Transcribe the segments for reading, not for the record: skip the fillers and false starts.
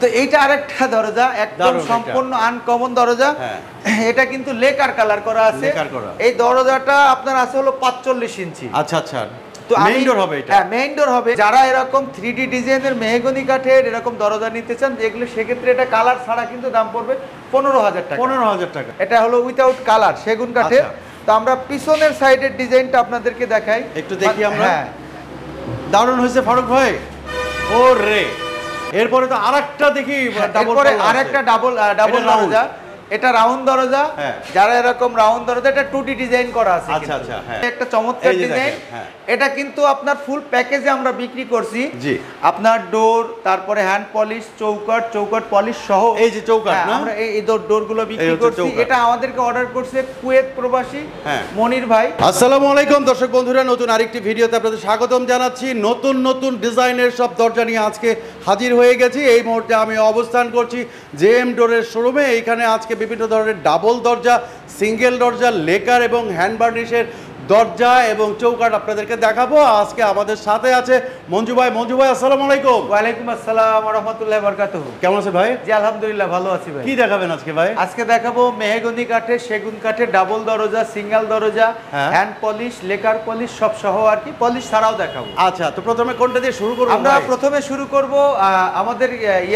তো এইটা আরেকটা দরজা, একদম সম্পূর্ণ আনকমন দরজা। এটা কিন্তু লেকার কালার করা আছে। এই দরজাটা আপনার আছে হলো 45 ইঞ্চি। আচ্ছা আচ্ছা। তো মেইন ডোর হবে এটা? হ্যাঁ, মেইন ডোর হবে। যারা এরকম 3D ডিজাইনের মেহগনি কাঠের এরকম দরজা নিতে চান যেগুলো, সেক্ষেত্রে এটা কালার ছাড়া কিন্তু দাম পড়বে 15,000 টাকা। 15,000 টাকা। এটা হলো উইথাউট কালার সেগুন কাঠের। তো আমরা পিছনের সাইডের ডিজাইনটা আপনাদেরকে দেখাই, একটু দেখি আমরা। হ্যাঁ, দারুণ হয়েছে ফারুক ভাই। ওরে, এরপরে তো আরেকটা দেখি, তারপরে আরেকটা ডাবল দরজা। এটা রাউন্ড দরজা। যারা এরকম রাউন্ড দরজা, এটা 2D ডিজাইন করা আছে। আচ্ছা আচ্ছা। হ্যাঁ, একটা চমৎকার ডিজাইন। এটা কিন্তু আপনার ফুল প্যাকেজে আমরা বিক্রি করছি। জি, আপনার ডোর, তারপরে হ্যান্ড পলিশ, চৌকাট পলিশ সহ। এই যে চৌকাট না, আমরা এই ডোরগুলো বিক্রি করছি। এটা আমাদেরকে অর্ডার করছে কুয়েত প্রবাসী মনির ভাই। আসসালামু আলাইকুম দর্শক বন্ধুরা, নতুন আরেকটি ভিডিওতে আপনাদের স্বাগতম জানাচ্ছি। নতুন নতুন ডিজাইনের সব দরজা নিয়ে আজকে হাজির হয়ে গেছি। এই মুহূর্তে আমি অবস্থান করছি জেএম ডোরের শোরুমে। এইখানে আজকে বিভিন্ন ধরনের ডাবল দরজা, সিঙ্গেল দরজা, লেকার এবং হ্যান্ড বার্নিশের দরজা এবং চৌকাট আপনাদেরকে দেখাবো। আজকে আমাদের সাথে আছে মঞ্জু ভাই। মঞ্জু ভাই, আসসালামু আলাইকুম। ওয়ালাইকুম আসসালাম ওয়া রাহমাতুল্লাহি ওয়া বারাকাতুহু। কেমন আছে ভাই? জি আলহামদুলিল্লাহ, ভালো আছি ভাই। কি দেখাবেন আজকে ভাই? আজকে দেখাবো মেহগনি কাঠের, সেগুন কাঠের ডাবল দরজা, সিঙ্গেল দরজা, হ্যান্ড পলিশ, লেকার পলিশ সব সহ আর কি, পলিশ ছাড়াও দেখাবো। আচ্ছা, তো প্রথমে কোনটা দিয়ে শুরু করব? আমরা প্রথমে শুরু করব আমাদের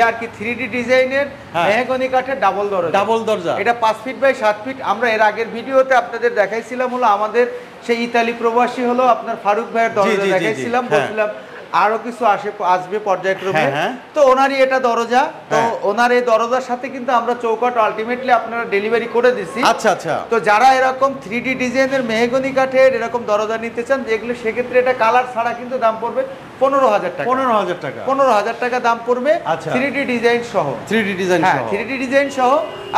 আর কি 3D ডিজাইনের মেহগনি কাঠের ডাবল দরজা। ডাবল দরজা, এটা 5 ফিট বাই 7 ফিট। আমরা এর আগের ভিডিওতে আপনাদের দেখাইছিলাম হলো আমাদের সেই ইতালি প্রবাসী হলো আপনার ফারুক ভাইয়ের দরজা দেখাইছিলাম, বলছিলাম আরো কিছু আসবে পর্যায়ক্রমে। তো ওনারই এটা দরজা। তো ওনার এই দরজার সাথে কিন্তু আমরা চৌকাট আলটিমেটলি আপনারা ডেলিভারি করে দিছি। আচ্ছা আচ্ছা। তো যারা এরকম 3D ডিজাইনের মেহগনি কাঠের এরকম দরজা নিতে চান যেগুলো, সেক্ষেত্রে এটা কালার ছাড়া কিন্তু দাম পড়বে 15,000 টাকা। 15,000 টাকা। 15,000 টাকা দাম পড়বে। 3D ডিজাইন সহ। 3D ডিজাইন সহ। 3D ডিজাইন সহ।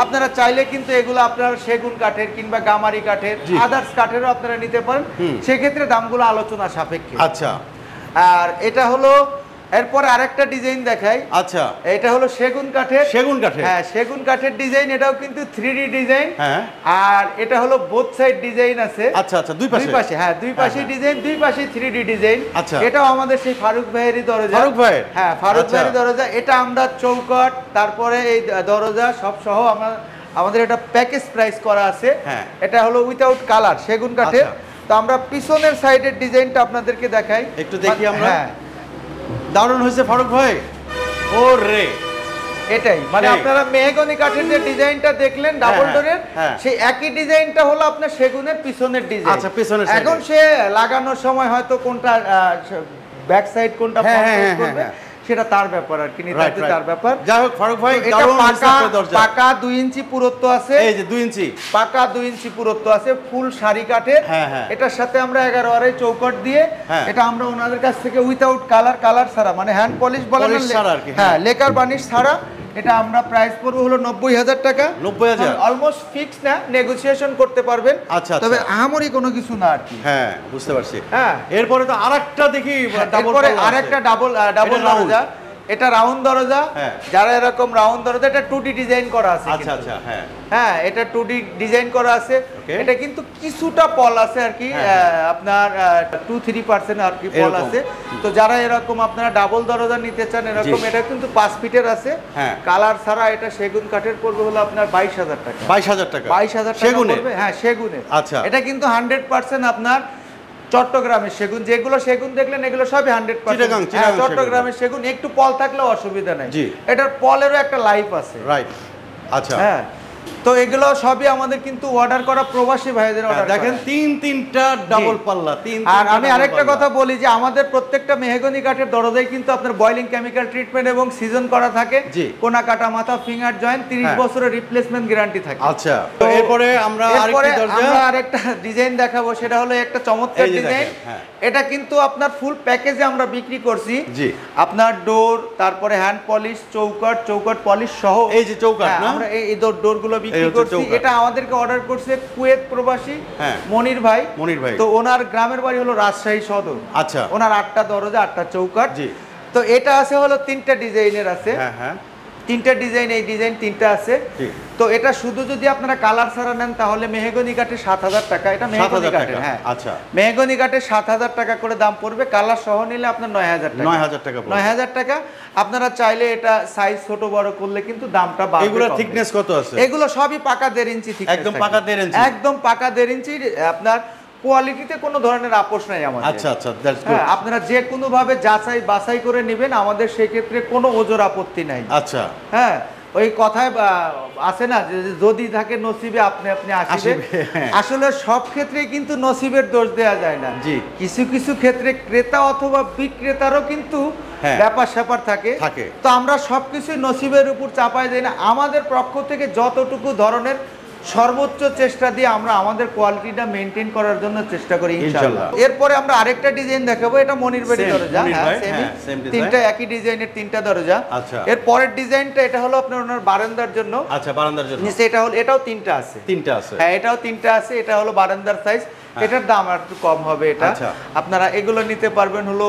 আপনারা চাইলে কিন্তু এগুলো আপনারা সেগুন কাঠের কিংবা গামারি কাঠের, আদার্স কাঠেরও আপনারা নিতে পারেন। সেক্ষেত্রে দামগুলো আলোচনা সাপেক্ষে। আচ্ছা। আর এটা হলো এরপরে আরেকটা ডিজাইন দেখাই। আচ্ছা, এটা হলো সেগুন কাঠের। সেগুন কাঠের? হ্যাঁ, সেগুন কাঠের ডিজাইন। এটাও কিন্তু 3D ডিজাইন। আর এটা হলো বোথ সাইড ডিজাইন আছে। আচ্ছা আচ্ছা, দুই পাশে। হ্যাঁ, দুই পাশে ডিজাইন, দুই পাশে 3D ডিজাইন। আচ্ছা, এটাও আমাদের সেই ফারুক ভাইয়েরই দরজা। ফারুক ভাইয়ের? হ্যাঁ, ফারুক ভাইয়ের দরজা। এটা আমরা চৌকাট, তারপরে এই দরজা সব সহ আমাদের এটা প্যাকেজ প্রাইস করা আছে। এটা হলো উইথাউট কালার সেগুন কাঠের। তো আমরা পিছনের সাইডের ডিজাইনটা আপনাদেরকে দেখাই, একটু দেখি আমরা। দারুণ হয়েছে ফারুক ভাই। ওরে, এটাই মানে আপনারা মেহগনি কাঠের যে ডিজাইনটা দেখলেন ডাবল ডোরের, সেই একই ডিজাইনটা হলো আপনার সেগুনের পিছনের ডিজাইন। আচ্ছা, পিছনের। এখন সে লাগানোর সময় হয়তো কোনটা ব্যাক সাইড কোনটা করবে সেটা তার ব্যাপার আর কি, তার ব্যাপার। যাই হোক ফারুক ভাই, পাকা 2 ইঞ্চি পুরুত্ব আছে। এই যে 2 ইঞ্চি পাকা 2 ইঞ্চি পুরুত্ব আছে, ফুল সারি কাঠের। এটার সাথে আমরা 11 আড়াই চৌকাট দিয়ে, এটা আমরা ওনাদের কাছ থেকে উইথাউট কালার ছাড়া, মানে হ্যান্ড পলিশ বলেন, হ্যাঁ, লেকার বার্নিশ ছাড়া এটা আমরা প্রাইস পড়বে হলো 90,000 টাকা। 90,000 অলমোস্ট ফিক্স না, নেগোসিয়েশন করতে পারবেন। আচ্ছা, তবে আহামরি কোনো কিছু না আর কি। হ্যাঁ, বুঝতে পারছি। হ্যাঁ, এরপরে তো আরেকটা দেখি, তারপরে আরেকটা ডাবল দরজা। এটা রাউন্ড দরজা। যারা এরকম রাউন্ড দরজা, এটা 2D ডিজাইন করা আছে। আচ্ছা আচ্ছা। হ্যাঁ, এটা 2D ডিজাইন করা আছে। এটা কিন্তু কিছুটা পল আছে আর কি, আপনার 2-3% আর কি পল আছে। তো যারা এরকম আপনারা ডাবল দরজা নিতে চান এরকম, এটা কিন্তু 5 ফিটের আছে। কালার ছাড়া এটা সেগুন কাঠের পড়বে হলো আপনার 22,000 টাকা। 22,000 টাকা? 22,000 টাকা পড়বে। হ্যাঁ, সেগুনের। আচ্ছা, এটা কিন্তু 100% আপনার চট্টগ্রামের সেগুন। যেগুলো সেগুন দেখলেন এগুলো সবই 100% চট্টগ্রামের সেগুন। একটু পল থাকলেও অসুবিধা নাই, এটার পলেরও একটা লাইফ আছে। রাইট। আচ্ছা। হ্যাঁ, তো এগুলো সবই আমাদের কিন্তু অর্ডার করা প্রবাসী ভাইদের অর্ডার। দেখেন 3-3টা ডাবল পাল্লা। আর আমি আরেকটা কথা বলি যে আমাদের প্রত্যেকটা মেহগনি কাঠের দরজায় কিন্তু আপনার বয়লিং কেমিক্যাল ট্রিটমেন্ট এবং সিজন করা থাকে। কোনা কাটা, মাথা, ফিঙ্গার জয়েন্ট 30 বছরের রিপ্লেসমেন্ট গ্যারান্টি থাকে। আচ্ছা, তো এরপরে আমরা আরেকটা ডিজাইন দেখাবো। সেটা হলো একটা চমৎকার ডিজাইন। এটা কিন্তু আপনার ফুল প্যাকেজে আমরা বিক্রি করছি। আপনার ডোর, তারপরে হ্যান্ড পলিশ, চৌকাট পলিশ সহ। এই যে চৌকাট না, আমরা এই ডোরগুলো বিক্রি করছি। এটা আমাদেরকে অর্ডার করছে কুয়েত প্রবাসী মনির ভাই। তো ওনার গ্রামের বাড়ি হলো রাজশাহী সদর। আচ্ছা, ওনার 8টা দরজা, 8টা চৌকাট। তো এটা আছে হলো 3টা ডিজাইনের আছে। তিনটা ডিজাইন, এই ডিজাইন তিনটা আছে। তো এটা শুধু যদি আপনারা কালার ছাড়া নেন তাহলে মেহগনি কাঠে 7,000 টাকা। এটা মেহগনি কাঠে, হ্যাঁ আচ্ছা, মেহগনি কাঠে 7,000 টাকা করে দাম পড়বে। কালার সহ নিলে আপনার 9,000 টাকা। 9,000 টাকা, 9,000 টাকা। আপনারা চাইলে এটা সাইজ ছোট বড় করলে কিন্তু দামটা বাড়বে। এগুলো থিকনেস কত আছে? এগুলো সবই পাকা 1.5 ইঞ্চি থিকনেস, একদম পাকা 1.5 ইঞ্চি, একদম পাকা 1.5 ইঞ্চি। আপনার কোয়ালিটিতে কোনো ধরনের আপোষ নাই আমাদের। আচ্ছা আচ্ছা, দ্যাটস গুড। আপনারা যে কোনো ভাবে যাচাই বাছাই করে নেবেন, আমাদের সেই ক্ষেত্রে কোনো ওজোর আপত্তি নাই। আচ্ছা, হ্যাঁ, ওই কথায় আছে না যে যদি থাকে নসিবে আপনি আপনি আসিবে। আসলে সব ক্ষেত্রে কিন্তু নসিবের দোষ দেয়া যায় না। জি, কিছু কিছু ক্ষেত্রে ক্রেতা অথবা বিক্রেতারও কিন্তু ব্যাপার স্যাপার থাকে। তো আমরা সবকিছু নসিবের উপর চাপাই দেই না। আমাদের পক্ষ থেকে যতটুকু ধরনের সর্বোচ্চ চেষ্টা দিয়ে আমরা আমাদের কোয়ালিটিটা মেনটেন করার জন্য চেষ্টা করি ইনশাআল্লাহ। এরপরে আমরা আরেকটা ডিজাইন দেখাবো। এটা মনির বাড়ি দরজা, তিনটা একই ডিজাইনের তিনটা দরজা। এর পরের ডিজাইনটা এটা হলো আপনার ওনার বারান্দার জন্য। আচ্ছা, বারান্দার জন্য নিচে এটা হলো, এটাও তিনটা আছে। তিনটা আছে, হ্যাঁ এটাও তিনটা আছে। এটা হলো বারান্দার সাইজ। এটার দাম একটু কম হবে। এটা আপনারা এগুলো নিতে পারবেন হলো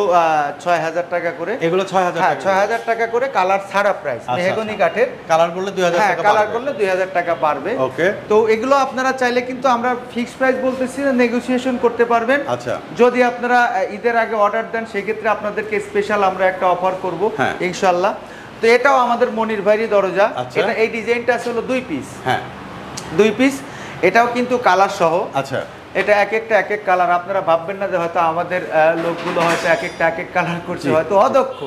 6,000 টাকা করে। এগুলো 6,000 টাকা, 6,000 টাকা করে কালার ছাড়া প্রাইস। মেহগনি কাঠের কালার করলে 2,000 টাকা, কালার করলে 2,000 টাকা পারবে। ওকে, তো এগুলো আপনারা চাইলে কিন্তু আমরা ফিক্সড প্রাইস বলতেছি না, নেগোসিয়েশন করতে পারবেন। আচ্ছা, যদি আপনারা ঈদের আগে অর্ডার দেন সেই ক্ষেত্রে আপনাদেরকে স্পেশাল আমরা একটা অফার করব ইনশাআল্লাহ। তো এটাও আমাদের মনির ভাইরি দরজা। এটা এই ডিজাইনটা আছে হলো 2 পিস। হ্যাঁ, 2 পিস। এটাও কিন্তু কালার সহ। আচ্ছা, এটা এক একটা এক এক কালার। আপনারা ভাববেন না যে হয়তো আমাদের লোকগুলো হয়তো এক একটা এক এক কালার করছে, হয়তো অদক্ষ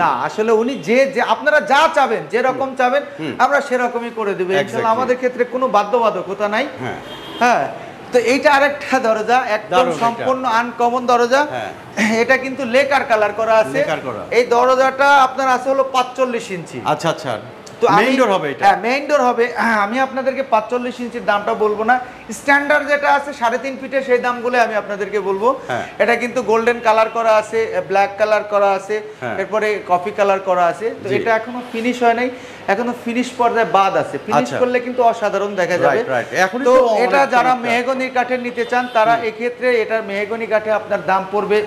না। আসলে উনি যে আপনারা যা চাবেন, যেরকম চাবেন আমরা সেরকমই করে দেব ইনশাআল্লাহ। আমাদের ক্ষেত্রে কোনো বাধ্যবাধকতা নাই। হ্যাঁ, তো এইটা আরেকটা দরজা, একদম সম্পূর্ণ আনকমন দরজা। এটা কিন্তু লেকার কালার করা আছে। এই দরজাটা আপনার আছে হলো 45 ইঞ্চি। আচ্ছা আচ্ছা, তো মেইন ডোর হবে। এটা হ্যাঁ মেইন ডোর হবে। আমি আপনাদেরকে 45 ইঞ্চির দামটা বলবো না, স্ট্যান্ডার্ড যেটা আছে 3.5 ফিটের সেই দামগুলো আমি আপনাদেরকে বলবো। এটা কিন্তু গোল্ডেন কালার করা আছে, ব্ল্যাক কালার করা আছে, এরপরে কফি কালার করা আছে। তো এটা এখনো ফিনিশ হয় নাই, এখনো ফিনিশ পর্যায়ে বাদ আছে। ফিনিশ করলে কিন্তু অসাধারণ দেখা যাবে। তো এটা যারা মেহগনি কাঠের নিতে চান তারা এক্ষেত্রে এটার মেহগনি কাঠে আপনার দাম পড়বে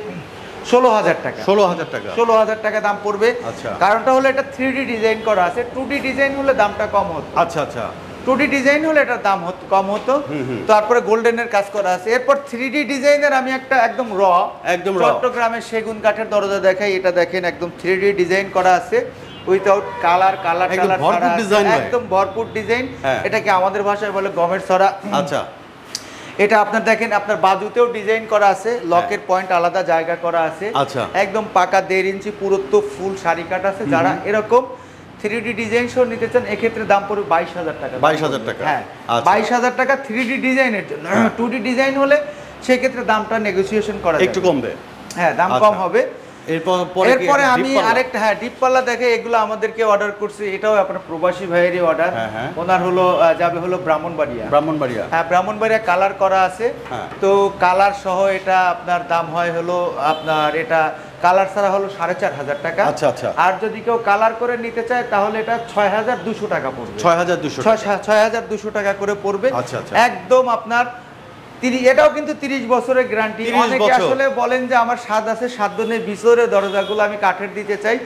16,000 টাকা। 16,000 টাকা, 16,000 টাকা দাম পড়বে। কারণটা হলো এটা 3D ডিজাইন করা আছে। 2D ডিজাইন হলে দামটা কম হতো। আচ্ছা আচ্ছা, 2D ডিজাইন হলে এটার দাম কম হতো। তারপরে গোল্ডেনের কাজ করা আছে। এরপর 3D ডিজাইনের আমি একটা একদম চট্টগ্রামের সেগুন কাঠের দরজা দেখাই। এটা দেখেন একদম 3D ডিজাইন করা আছে, উইথাউট কালার একদম ভরপুর ডিজাইন। এটাকে আমাদের ভাষায় বলে গমের ছড়া। আচ্ছা, এটা আপনার দেখেন আপনার বাজুতেও ডিজাইন করা আছে, লকের পয়েন্ট আলাদা জায়গা করা আছে। আচ্ছা, একদম পাকা 1.5 ইঞ্চি পুরুত্ব ফুল সারি কাট আছে। যারা এরকম 3D ডিজাইন শো নিতে চান এক্ষেত্রে দাম পড়বে 22,000 টাকা। 22,000 টাকা, হ্যাঁ 22,000 টাকা 3D ডিজাইনের জন্য। 2D ডিজাইন হলে সেক্ষেত্রে দামটা নেগোসিয়েশন করা একটু কমবে। হ্যাঁ, দাম কম হবে। এরপরে আমি আরেকটা ডিপ পাল্লা দেখে এগুলো আমাদেরকে অর্ডার করছে। এটাও আপনার প্রবাসী ভাইয়েরই অর্ডার। ওনার হলো যাবে হলো ব্রাহ্মণবাড়িয়া। হ্যাঁ, ব্রাহ্মণবাড়িয়া কালার করা আছে। তো কালার সহ এটা আপনার দাম হয় হলো আপনার, এটা কালার ছাড়া হলো 4,500 টাকা। আচ্ছা আচ্ছা, আর যদি কেউ কালার করে নিতে চায় তাহলে এটা 6,200 টাকা পড়বে। 6,200 টাকা করে পড়বে। একদম আপনার এটাও কিন্তু 30 বছরের গ্যারান্টি। অনেকে আসলে বলেন যে আমার স্বাদ আছে, সাধ্য নেই, ভিতরের দরজাগুলো আমি কাঠের দিতে চাই।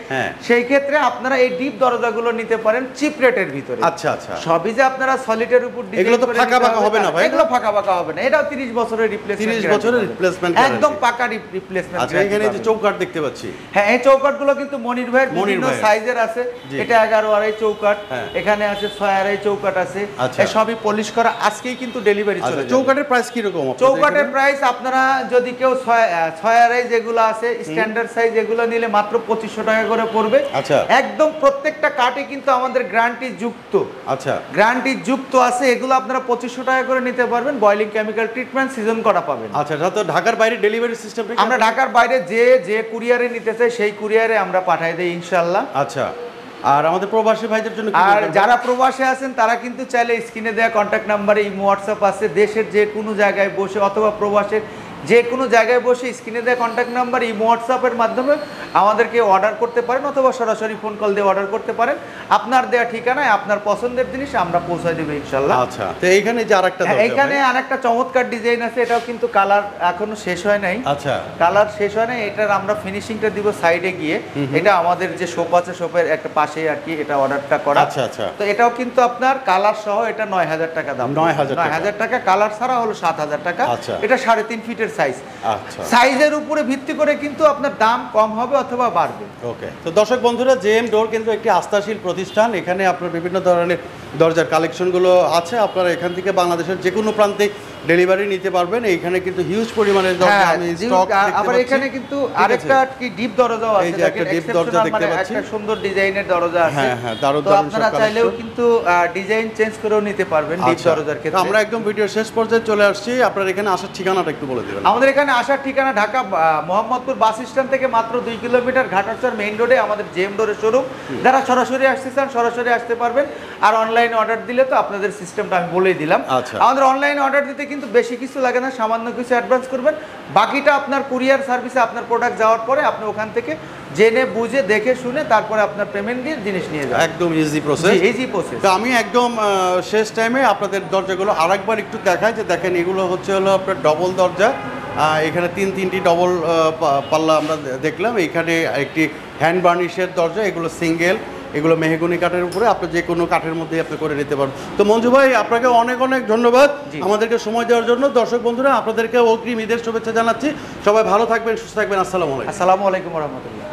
সেই ক্ষেত্রে আপনারা এই ডিপ দরজাগুলো নিতে পারেন চিপ রেটের ভিতরে। আচ্ছা আচ্ছা, সবই যে আপনারা সলিডের উপর এগুলো তো ফাঁকা বাঁকা হবে না ভাই? এগুলো ফাঁকা বাঁকা হবে না। এটাও 30 বছরের রিপ্লেসমেন্ট, 30 বছরের রিপ্লেসমেন্ট, একদম পাকা রিপ্লেসমেন্ট। আচ্ছা, এখানে যে চৌকাঠ দেখতে পাচ্ছি, হ্যাঁ এই চৌকাঠগুলো কিন্তু মনির ভাইয়ের বিভিন্ন সাইজের আছে। এটা 11.5 চৌকাঠ, এখানে আছে 6.5 চৌকাঠ আছে। এই সবই পলিশ করা, আজকেই কিন্তু ডেলিভারি চলে যাবে। চৌকাঠের প্রাইস কি রকম? চৌকাঠের প্রাইস আপনারা যদি কেউ 6.5 যেগুলো আছে স্ট্যান্ডার্ড সাইজ এগুলো নিলে মাত্র 2500 টাকা করে পড়বে। আচ্ছা, একদম প্রত্যেকটা কাঠে কিন্তু আমাদের গ্যারান্টি যুক্ত। আচ্ছা, গ্যারান্টি যুক্ত আছে। এগুলো আপনারা 2500 টাকা করে নিতে পারবেন। বয়লিং কেমিক্যাল ট্রিটমেন্ট সিজন করা পাবেন। আচ্ছা, তো ঢাকার বাইরে ডেলিভারি সিস্টেম আমরা ঢাকার বাইরে যে কুরিয়ারে নিতে চাই সেই কুরিয়ারে আমরা পাঠিয়ে দেই ইনশাআল্লাহ। আচ্ছা, আর আমাদের প্রবাসী ভাইদের জন্য, আর যারা প্রবাসে আছেন তারা কিন্তু চাইলে স্ক্রিনে দেওয়া কন্ট্যাক্ট নাম্বারে ইমো হোয়াটসঅ্যাপ আছে, দেশের যে কোনো জায়গায় বসে অথবা প্রবাসের যে কোনো জায়গায় বসে স্ক্রিনে দেওয়া কন্ট্যাক্ট নাম্বার ইমো হোয়াটসঅ্যাপের মাধ্যমে আমাদেরকে অর্ডার করতে পারেন অথবা সরাসরি ফোন কল দিয়ে অর্ডার করতে পারেন। আপনার দেওয়া ঠিকানায় আপনার পছন্দের জিনিস আমরা পৌঁছে দেব ইনশাআল্লাহ। আচ্ছা, তো এইখানে যে আরেকটা এইখানে আরেকটা চমৎকার ডিজাইন আছে, এটাও কিন্তু কালার এখনো শেষ হয় নাই। আচ্ছা, কালার শেষ হয় নাই, এটার আমরা ফিনিশিংটা দিব সাইডে গিয়ে। এটা আমাদের যে শপ আছে, শপের একটা পাশেই আর কি এটা অর্ডারটা করা। আচ্ছা আচ্ছা, তো এটাও কিন্তু আপনার কালার সহ এটা 9000 টাকা দাম। 9000 টাকা, কালার ছাড়া হলো 7000 টাকা। এটা 3.5 ফিটের সাইজ। আচ্ছা, সাইজের উপরে ভিত্তি করে কিন্তু আপনার দাম কম হবে অথবা বাড়বে। ওকে, তো দর্শক বন্ধুরা, জেএম ডোর কিন্তু একটি আস্থাশীল প্রতিষ্ঠান। এখানে আপনার বিভিন্ন ধরনের দরজার কালেকশনগুলো আছে। আপনারা এখান থেকে বাংলাদেশের যে কোনো প্রান্তে ডেলিভারি নিতে পারবেন। এইখানে কিন্তু হিউজ পরিমাণের দরজা আমি স্টক দেখতে পাচ্ছি। আবার এখানে কিন্তু আরেকটা কি ডিপ দরজাও আছে, এই যে একটা ডিপ দরজা দেখতে পাচ্ছি, একটা সুন্দর ডিজাইনের দরজা আছে। হ্যাঁ হ্যাঁ, দারুণ তো দারুণ আপনারা চাইলেও কিন্তু ডিজাইন চেঞ্জ করেও নিতে পারবেন ডিপ দরজার ক্ষেত্রে। আমরা একদম ভিডিওর শেষ পর্যায়ে চলে আসছি। আপনারা এখানে আসার ঠিকানাটা একটু বলে দিবেন। আমাদের এখানে আসার ঠিকানা ঢাকা মোহাম্মদপুর বাস স্ট্যান্ড থেকে মাত্র 2 কিলোমিটার ঘাটারচর মেইন রোডে আমাদের জেএম ডোরের শোরুম। যারা সরাসরি আসতে চান সরাসরি আসতে পারবেন, আর অনলাইনে অর্ডার দিলে তো আপনাদের সিস্টেমটা আমি বলেই দিলাম। আমাদের অনলাইনে অর্ডার দিতে কিন্তু বেশি কিছু লাগে না, সামান্য কিছু অ্যাডভান্স করবেন, বাকিটা আপনার কুরিয়ার সার্ভিসে আপনার প্রোডাক্ট যাওয়ার পরে আপনি ওখান থেকে জেনে বুঝে দেখে শুনে তারপরে আপনার পেমেন্ট দিয়ে জিনিস নিয়ে যাবেন। একদম ইজি প্রসেস, ইজি প্রসেস। তো আমি একদম শেষ টাইমে আপনাদের দরজাগুলো আরেকবার একটু দেখাই যে দেখেন এগুলো হচ্ছে হলো আপনার ডবল দরজা। এখানে তিনটি ডবল পাল্লা আমরা দেখলাম। এখানে একটি হ্যান্ড বার্নিশের দরজা, এগুলো সিঙ্গেল, এগুলো মেহগনি কাঠের উপরে আপনি যে কোনো কাঠের মধ্যে আপনি করে নিতে পারেন। তো মঞ্জু ভাই, আপনাকে অনেক অনেক ধন্যবাদ আমাদেরকে সময় দেওয়ার জন্য। দর্শক বন্ধুরা, আপনাদেরকে অগ্রিম ঈদের শুভেচ্ছা জানাচ্ছি। সবাই ভালো থাকবেন, সুস্থ থাকবেন। আসসালামু আলাইকুম। আসসালামু আলাইকুম ওয়া রাহমাতুল্লাহ।